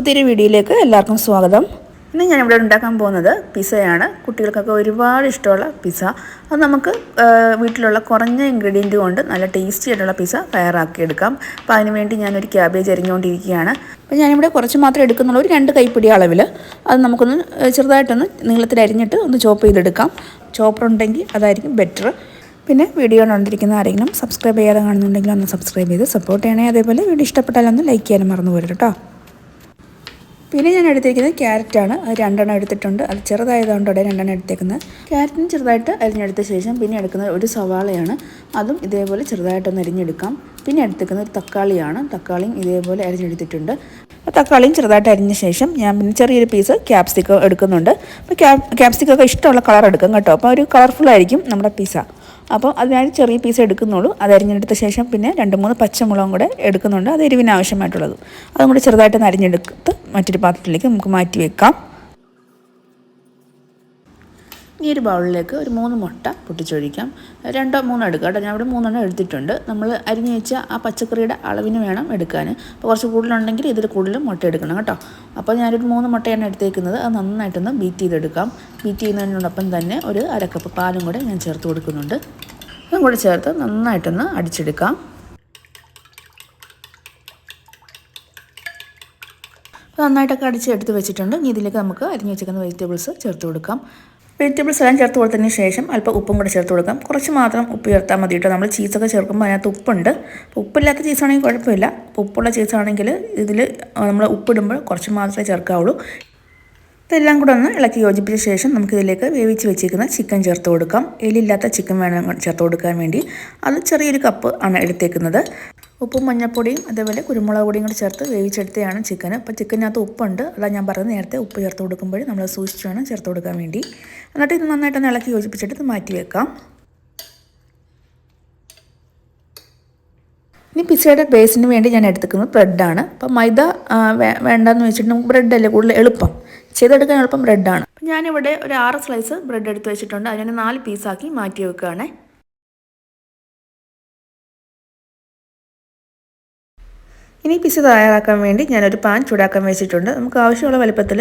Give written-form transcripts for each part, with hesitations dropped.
പുതിയൊരു വീഡിയോയിലേക്ക് എല്ലാവർക്കും സ്വാഗതം. ഇന്ന് ഞാനിവിടെ ഉണ്ടാക്കാൻ പോകുന്നത് പിസ്സയാണ്. കുട്ടികൾക്കൊക്കെ ഒരുപാട് ഇഷ്ടമുള്ള പിസ്സ. അത് നമുക്ക് വീട്ടിലുള്ള കുറഞ്ഞ ഇൻഗ്രീഡിയൻറ്റ് കൊണ്ട് നല്ല ടേസ്റ്റി ആയിട്ടുള്ള പിസ്സ തയ്യാറാക്കിയെടുക്കാം. അപ്പോൾ അതിനുവേണ്ടി ഞാനൊരു ക്യാബേജ് അരിഞ്ഞുകൊണ്ടിരിക്കുകയാണ്. അപ്പോൾ ഞാനിവിടെ കുറച്ച് മാത്രമേ എടുക്കുന്നുള്ളൂ, ഒരു 2 കൈപ്പിടി അളവിൽ. അത് നമുക്കൊന്ന് ചെറുതായിട്ടൊന്ന് നീളത്തിൽ അരിഞ്ഞിട്ട് ഒന്ന് ചോപ്പ് ചെയ്തെടുക്കാം. ചോപ്പർ ഉണ്ടെങ്കിൽ അതായിരിക്കും ബെറ്റർ. പിന്നെ വീഡിയോ കണ്ടിരിക്കുന്ന ആരെങ്കിലും സബ്സ്ക്രൈബ് ചെയ്യാതെ കാണുന്നുണ്ടെങ്കിൽ ഒന്ന് സബ്സ്ക്രൈബ് ചെയ്ത് സപ്പോർട്ട് ചെയ്യണേ. അതേപോലെ വീഡിയോ ഇഷ്ടപ്പെട്ടാലൊന്ന് ലൈക്ക് ചെയ്യാനും മറന്നു പോരുത് കേട്ടോ. പിന്നെ ഞാൻ എടുത്തിരിക്കുന്നത് ക്യാരറ്റാണ്. അത് 2 എടുത്തിട്ടുണ്ട്. അത് ചെറുതായതുകൊണ്ട് അവിടെ 2 എടുത്തേക്കുന്നത്. ക്യാരറ്റിന് ചെറുതായിട്ട് അരിഞ്ഞെടുത്ത ശേഷം പിന്നെ എടുക്കുന്നത് ഒരു സവാളയാണ്. അതും ഇതേപോലെ ചെറുതായിട്ടൊന്ന് അരിഞ്ഞെടുക്കാം. പിന്നെ എടുത്തേക്കുന്നത് ഒരു തക്കാളിയാണ്. തക്കാളിയും ഇതേപോലെ അരിഞ്ഞെടുത്തിട്ടുണ്ട്. തക്കാളിയും ചെറുതായിട്ട് അരിഞ്ഞ ശേഷം ഞാൻ പിന്നെ ചെറിയൊരു പീസ് ക്യാപ്സിക്കം എടുക്കുന്നുണ്ട്. അപ്പോൾ ക്യാപ്സിക്കൊക്കെ ഇഷ്ടമുള്ള കളർ എടുക്കും കേട്ടോ. അപ്പോൾ ഒരു കളർഫുള്ളായിരിക്കും നമ്മുടെ പിസ്സ. അപ്പോൾ അതിനായി ചെറിയ പീസ് എടുക്കുന്നുള്ളൂ. അത് അരിഞ്ഞെടുത്ത ശേഷം പിന്നെ 2-3 പച്ചമുളകും കൂടെ എടുക്കുന്നുണ്ട്. അത് എരിവിന് ആവശ്യമായിട്ടുള്ളത്. അതും കൂടി ചെറുതായിട്ട് അരിഞ്ഞെടുത്ത് മറ്റൊരു പാത്രത്തിലേക്ക് നമുക്ക് മാറ്റി വെക്കാം. ഈ ഒരു ബൗളിലേക്ക് ഒരു 3 മുട്ട പൊട്ടിച്ചൊഴിക്കാം. 2-3 എടുക്കാം കേട്ടോ. ഞാൻ ഇവിടെ 3 എടുത്തിട്ടുണ്ട്. നമ്മൾ അരിഞ്ഞ് വെച്ച ആ പച്ചക്കറിയുടെ അളവിന് വേണം എടുക്കാൻ. അപ്പോൾ കുറച്ച് കൂടുതലുണ്ടെങ്കിൽ ഇതിൽ കൂടുതൽ മുട്ട എടുക്കണം കേട്ടോ. അപ്പോൾ ഞാനൊരു 3 മുട്ടയാണ് എടുത്തേക്കുന്നത്. അത് നന്നായിട്ടൊന്ന് ബീറ്റ് ചെയ്തെടുക്കാം. ബീറ്റ് ചെയ്യുന്നതിനോടൊപ്പം തന്നെ ഒരു 1/2 കപ്പ് പാലും കൂടെ ഞാൻ ചേർത്ത് കൊടുക്കുന്നുണ്ട്. അതും കൂടെ ചേർത്ത് നന്നായിട്ടൊന്ന് അടിച്ചെടുക്കാം. നന്നായിട്ടൊക്കെ അടിച്ചെടുത്ത് വെച്ചിട്ടുണ്ട്. ഇനി ഇതിലേക്ക് നമുക്ക് അരിഞ്ഞ് വെച്ചിരിക്കുന്ന വെജിറ്റബിൾസ് ചേർത്ത് കൊടുക്കാം. വെജിറ്റബിൾസ് എല്ലാം ചേർത്ത് കൊടുത്തതിന് ശേഷം അല്പം ഉപ്പും കൂടെ ചേർത്ത് കൊടുക്കാം. കുറച്ച് മാത്രം ഉപ്പ് ചേർത്താൽ മതി കേട്ടോ. നമ്മൾ ചീസൊക്കെ ചേർക്കുമ്പോൾ അതിനകത്ത് ഉപ്പുണ്ട്. അപ്പോൾ ഉപ്പില്ലാത്ത ചീസാണെങ്കിൽ കുഴപ്പമില്ല. അപ്പോൾ ഉപ്പുള്ള ചീസാണെങ്കിൽ ഇതിൽ നമ്മൾ ഉപ്പിടുമ്പോൾ കുറച്ച് മാത്രമേ ചേർക്കാവുള്ളൂ. ഇതെല്ലാം കൂടെ ഒന്ന് ഇളക്കി യോജിപ്പിച്ച ശേഷം നമുക്കിതിലേക്ക് വേവിച്ച് വെച്ചിരിക്കുന്ന ചിക്കൻ ചേർത്ത് കൊടുക്കാം. എല്ലില്ലാത്ത ചിക്കൻ വേണം ചേർത്ത് കൊടുക്കാൻ വേണ്ടി. അത് ചെറിയൊരു കപ്പ് ആണ് എടുത്തേക്കുന്നത്. ഉപ്പും മഞ്ഞൾപ്പൊടിയും അതേപോലെ കുരുമുളക് പൊടിയും കൂടി ചേർത്ത് വേവിച്ചെടുത്തതാണ് ചിക്കൻ. അപ്പോൾ ചിക്കനകത്ത് ഉപ്പുണ്ട്. അതാണ് ഞാൻ പറഞ്ഞത് നേരത്തെ ഉപ്പ് ചേർത്ത് കൊടുക്കുമ്പോൾ നമ്മൾ സൂക്ഷിച്ച് വേണം ചേർത്ത് കൊടുക്കാൻ വേണ്ടി. എന്നിട്ട് ഇത് നന്നായിട്ടൊന്ന് ഇളക്കി യോജിപ്പിച്ചിട്ട് ഇത് മാറ്റി വെക്കാം. ഇനി പിസ്സയുടെ ബേസിന് വേണ്ടി ഞാൻ എടുത്തിരിക്കുന്നത് ബ്രെഡാണ്. അപ്പോൾ മൈദ വേണ്ടെന്ന് വെച്ചിട്ട് നമുക്ക് ബ്രെഡല്ലേ കൂടുതൽ എളുപ്പം ചെയ്തെടുക്കാൻ എളുപ്പം ബ്രെഡാണ്. ഞാനിവിടെ ഒരു 6 സ്ലൈസ് ബ്രെഡ് എടുത്ത് വെച്ചിട്ടുണ്ട്. അതിനെ 4 പീസാക്കി മാറ്റി വെക്കുകയാണ്. ഇനി പിസ്സ തയ്യാറാക്കാൻ വേണ്ടി ഞാനൊരു പാൻ ചൂടാക്കാൻ വെച്ചിട്ടുണ്ട്. നമുക്ക് ആവശ്യമുള്ള വലുപ്പത്തിൽ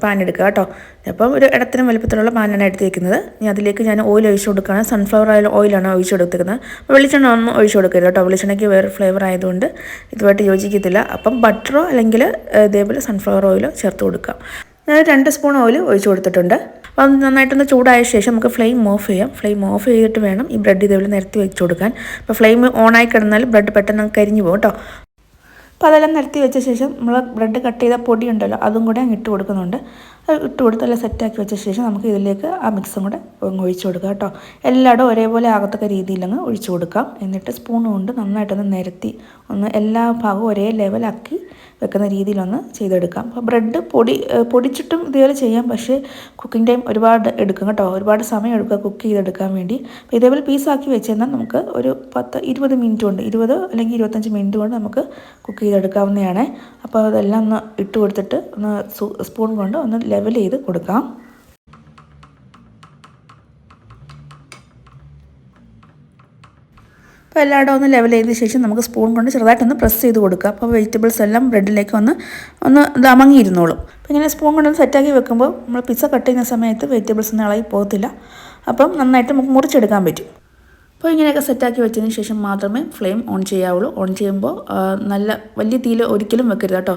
പാൻ എടുക്കുക കേട്ടോ. അപ്പം ഒരു ഇടത്തരം വലുപ്പത്തിലുള്ള പാനാണ് എടുത്തിരിക്കുന്നത്. ഇനി അതിലേക്ക് ഞാൻ ഓയിൽ ഒഴിച്ച് കൊടുക്കുകയാണ്. സൺഫ്ലവർ ഓയിലാണ് ഒഴിച്ച് കൊടുത്തിരിക്കുന്നത്. അപ്പോൾ വെളിച്ചെണ്ണ ഒന്നും ഒഴിച്ച് കൊടുക്കരുത് കേട്ടോ. വെളിച്ചെണ്ണയ്ക്ക് വേറെ ഫ്ലേവർ ആയതുകൊണ്ട് ഇതുമായിട്ട് യോജിക്കത്തില്ല. അപ്പം ബട്ടറോ അല്ലെങ്കിൽ ഇതേപോലെ സൺഫ്ലവർ ഓയിലോ ചേർത്ത് കൊടുക്കാം. ഞാൻ 2 സ്പൂൺ ഓയിൽ ഒഴിച്ച് കൊടുത്തിട്ടുണ്ട്. അപ്പോൾ അത് നന്നായിട്ടൊന്ന് ചൂടായ ശേഷം നമുക്ക് ഫ്ലെയിം ഓഫ് ചെയ്യാം. ഫ്ലെയിം ഓഫ് ചെയ്തിട്ട് വേണം ഈ ബ്രെഡ് ഇതേപോലെ നിരത്തി വെച്ച് കൊടുക്കാൻ. അപ്പോൾ ഫ്ലെയിം ഓണായി കിടന്നാൽ ബ്രെഡ് പെട്ടെന്ന് കരിഞ്ഞു പോകും കേട്ടോ. അപ്പോൾ അതെല്ലാം നിരത്തി വെച്ച ശേഷം നമ്മൾ ബ്രെഡ് കട്ട് ചെയ്ത പൊടി ഉണ്ടല്ലോ, അതും കൂടെ അങ്ങ് ഇട്ട് കൊടുക്കുന്നുണ്ട്. അത് ഇട്ട് കൊടുത്ത് എല്ലാം സെറ്റാക്കി വെച്ച ശേഷം നമുക്ക് ഇതിലേക്ക് ആ മിക്സും കൂടെ ഒഴിച്ച് കൊടുക്കാം കേട്ടോ. എല്ലായിടും ഒരേപോലെ ആകത്തക്ക രീതിയിലങ്ങ് ഒഴിച്ച് കൊടുക്കാം. എന്നിട്ട് സ്പൂൺ കൊണ്ട് നന്നായിട്ടൊന്ന് നിരത്തി എല്ലാ ഭാഗവും ഒരേ ലെവലാക്കി വെക്കുന്ന രീതിയിലൊന്ന് ചെയ്തെടുക്കാം. അപ്പോൾ ബ്രെഡ് പൊടിച്ചിട്ടും ഇതേപോലെ ചെയ്യാം. പക്ഷേ കുക്കിംഗ് ടൈം ഒരുപാട് എടുക്കും കേട്ടോ. ഒരുപാട് സമയം എടുക്കുക കുക്ക് ചെയ്തെടുക്കാൻ വേണ്ടി. അപ്പോൾ ഇതേപോലെ പീസാക്കി വെച്ചെന്നാൽ നമുക്ക് ഒരു 10-20 മിനിറ്റ് കൊണ്ട് 20 അല്ലെങ്കിൽ 25 മിനിറ്റ് കൊണ്ട് നമുക്ക് കുക്ക് ചെയ്തെടുക്കാവുന്നതാണ്. അപ്പോൾ അതെല്ലാം ഒന്ന് ഇട്ട് കൊടുത്തിട്ട് ഒന്ന് സ്പൂൺ കൊണ്ട് ഒന്ന് ലെവൽ ചെയ്ത് കൊടുക്കാം. അപ്പോൾ എല്ലായിടും ഒന്ന് ലെവൽ ചെയ്ത ശേഷം നമുക്ക് സ്പൂൺ കൊണ്ട് ചെറുതായിട്ടൊന്ന് പ്രസ് ചെയ്ത് കൊടുക്കുക. അപ്പോൾ വെജിറ്റബിൾസ് എല്ലാം ബ്രെഡിലേക്ക് ഒന്ന് അമങ്ങിയിരുന്നോളും. അപ്പോൾ ഇങ്ങനെ സ്പൂൺ കൊണ്ടൊന്ന് സെറ്റാക്കി വെക്കുമ്പോൾ നമ്മൾ പിസ്സ കട്ട് ചെയ്യുന്ന സമയത്ത് വെജിറ്റബിൾസ് ഒന്നും ഇളകി പോകത്തില്ല. അപ്പം നന്നായിട്ട് നമുക്ക് മുറിച്ചെടുക്കാൻ പറ്റും. അപ്പോൾ ഇങ്ങനെയൊക്കെ സെറ്റാക്കി വെച്ചതിന് ശേഷം മാത്രമേ ഫ്ലെയിം ഓൺ ചെയ്യാവുള്ളൂ. ഓൺ ചെയ്യുമ്പോൾ നല്ല വലിയ തീയിൽ ഒരിക്കലും വെക്കരുത് കേട്ടോ.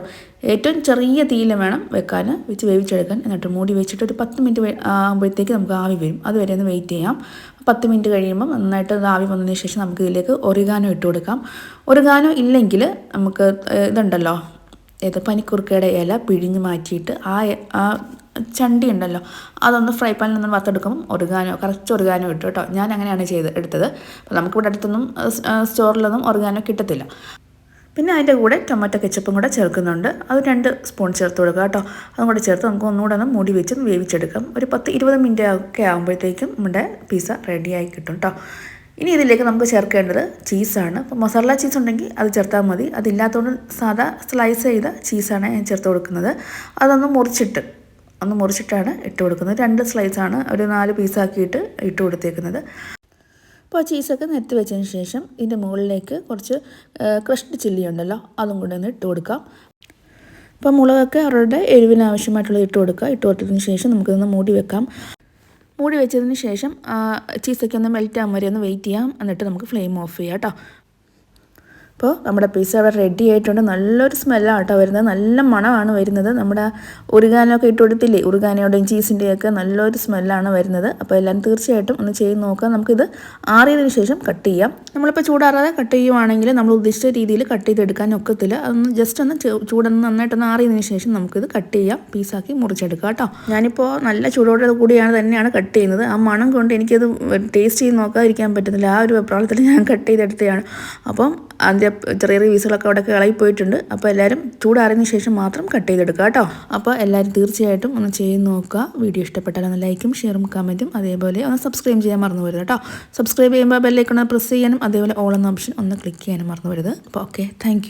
ഏറ്റവും ചെറിയ തീയിൽ വേണം വെച്ച് വേവിച്ചെടുക്കാൻ. എന്നിട്ട് മൂടി വെച്ചിട്ട് ഒരു 10 മിനിറ്റ് ആകുമ്പോഴത്തേക്ക് നമുക്ക് ആവി വരും. അതുവരെ ഒന്ന് വെയിറ്റ് ചെയ്യാം. 10 മിനിറ്റ് കഴിയുമ്പോൾ നന്നായിട്ട് ആവി വന്നതിന് ശേഷം നമുക്ക് ഇതിലേക്ക് ഒറിഗാനോ ഇട്ട് കൊടുക്കാം. ഒറിഗാനോ ഇല്ലെങ്കിൽ നമുക്ക് ഇതുണ്ടല്ലോ, പനിക്കുറുക്കയുടെ ഇല പിഴിഞ്ഞ് മാറ്റിയിട്ട് ആ ചണ്ടി ഉണ്ടല്ലോ, അതൊന്ന് ഫ്രൈ പാനിൽ നിന്ന് വറുത്തെടുക്കുമ്പോൾ കുറച്ച് ഒറിഗാനോ ഇട്ടു കേട്ടോ. ഞാൻ അങ്ങനെയാണ് എടുത്തത്. അപ്പോൾ നമുക്കിവിടെ അടുത്തൊന്നും സ്റ്റോറിലൊന്നും ഒറിഗാനോ കിട്ടത്തില്ല. പിന്നെ അതിൻ്റെ കൂടെ ടൊമാറ്റോ കെച്ചപ്പും കൂടെ ചേർക്കുന്നുണ്ട്. അത് 2 സ്പൂൺ ചേർത്ത് കൊടുക്കുക കേട്ടോ. അതും കൂടെ ചേർത്ത് നമുക്ക് ഒന്നുകൂടെ ഒന്ന് മൂടി വെച്ച് വേവിച്ചെടുക്കാം. ഒരു 10-20 മിനിറ്റ് ഒക്കെ ആകുമ്പോഴത്തേക്കും നമ്മുടെ പിസ്സ റെഡിയായി കിട്ടും കേട്ടോ. ഇനി ഇതിലേക്ക് നമുക്ക് ചേർക്കേണ്ടത് ചീസാണ്. അപ്പോൾ മസാല ചീസ് ഉണ്ടെങ്കിൽ അത് ചേർത്താൽ മതി. അതില്ലാത്തതുകൊണ്ട് സാധാ സ്ലൈസ് ചെയ്ത ചീസാണ് ഞാൻ ചേർത്ത് കൊടുക്കുന്നത്. അതൊന്ന് മുറിച്ചിട്ടാണ് ഇട്ട് കൊടുക്കുന്നത്. 2 സ്ലൈസാണ് ഒരു 4 പീസാക്കിയിട്ട് ഇട്ട് കൊടുത്തേക്കുന്നത്. അപ്പോൾ ചീസൊക്കെ നിരത്തി വെച്ചതിന് ശേഷം ഇതിൻ്റെ മുകളിലേക്ക് കുറച്ച് ക്രഷ്ഡ് ചില്ലി ഉണ്ടല്ലോ, അതും കൂടെ ഒന്ന് ഇട്ട് കൊടുക്കാം. അപ്പോൾ മുളകൊക്കെ അവരുടെ എരിവിന് ആവശ്യമായിട്ടുള്ളത് ഇട്ട് കൊടുക്കുക. ഇട്ട് കൊടുത്തതിന് ശേഷം നമുക്കിതൊന്ന് മൂടി വെക്കാം. മൂടി വെച്ചതിന് ശേഷം ചീസൊക്കെ ഒന്ന് മെൽറ്റ് ആകാൻ വരെ ഒന്ന് വെയിറ്റ് ചെയ്യാം. എന്നിട്ട് നമുക്ക് ഫ്ലെയിം ഓഫ് ചെയ്യാം കേട്ടോ. അപ്പോൾ നമ്മുടെ പിസ്സ അവിടെ റെഡി ആയിട്ടുണ്ട്. നല്ലൊരു സ്മെല്ലാണ് കേട്ടോ വരുന്നത്, നല്ല മണമാണ് വരുന്നത്. നമ്മുടെ ഉറുഗാനൊക്കെ ഇട്ട് കൊടുത്തില്ലേ, ഉറുഗാനയുടെയും ചീസിൻ്റെയൊക്കെ നല്ലൊരു സ്മെല്ലാണ് വരുന്നത്. അപ്പോൾ എല്ലാവരും തീർച്ചയായിട്ടും ഒന്ന് ചെയ്ത് നോക്കാം. നമുക്കിത് ആറിയതിന് ശേഷം കട്ട് ചെയ്യാം. നമ്മളിപ്പോൾ ചൂടാറാതെ കട്ട് ചെയ്യുവാണെങ്കിൽ നമ്മൾ ഉദ്ദേശിച്ച രീതിയിൽ കട്ട് ചെയ്തെടുക്കാൻ ഒക്കത്തില്ല. അതൊന്ന് ജസ്റ്റ് ഒന്ന് ചൂടൊന്ന് നന്നായിട്ടൊന്ന് ആറിയതിന് ശേഷം നമുക്കിത് കട്ട് ചെയ്യാം, പീസാക്കി മുറിച്ചെടുക്കാം കേട്ടോ. ഞാനിപ്പോൾ നല്ല ചൂടോടെ കൂടിയാണ് തന്നെയാണ് കട്ട് ചെയ്യുന്നത്. ആ മണം കൊണ്ട് എനിക്കത് ടേസ്റ്റ് ചെയ്ത് നോക്കാതിരിക്കാൻ പറ്റുന്നില്ല. ആ ഒരു വെപ്രാളത്തിൽ ഞാൻ കട്ട് ചെയ്തെടുത്തതാണ്. അപ്പം അതിൻ്റെ ചെറിയ പീസുകളൊക്കെ അവിടെ ഇളകിപ്പോയിട്ടുണ്ട്. അപ്പോൾ എല്ലാവരും ചൂടാറിയതിന് ശേഷം മാത്രം കട്ട് ചെയ്തെടുക്കുക കേട്ടോ. അപ്പോൾ എല്ലാവരും തീർച്ചയായിട്ടും ഒന്ന് ചെയ്ത് നോക്കുക. വീഡിയോ ഇഷ്ടപ്പെട്ടാൽ ഒന്ന് ലൈക്കും ഷെയറും കമൻറ്റും അതേപോലെ ഒന്ന് സബ്സ്ക്രൈബ് ചെയ്യാൻ മറന്നു വരുത് കേട്ടോ. സബ്സ്ക്രൈബ് ചെയ്യുമ്പോൾ ബെല്ലൈക്കൺ പ്രസ് ചെയ്യാനും അതേപോലെ ഓൾ എന്ന ഓപ്ഷൻ ഒന്ന് ക്ലിക്ക് ചെയ്യാനും മറന്നു വരുത്. അപ്പോൾ ഓക്കെ, താങ്ക്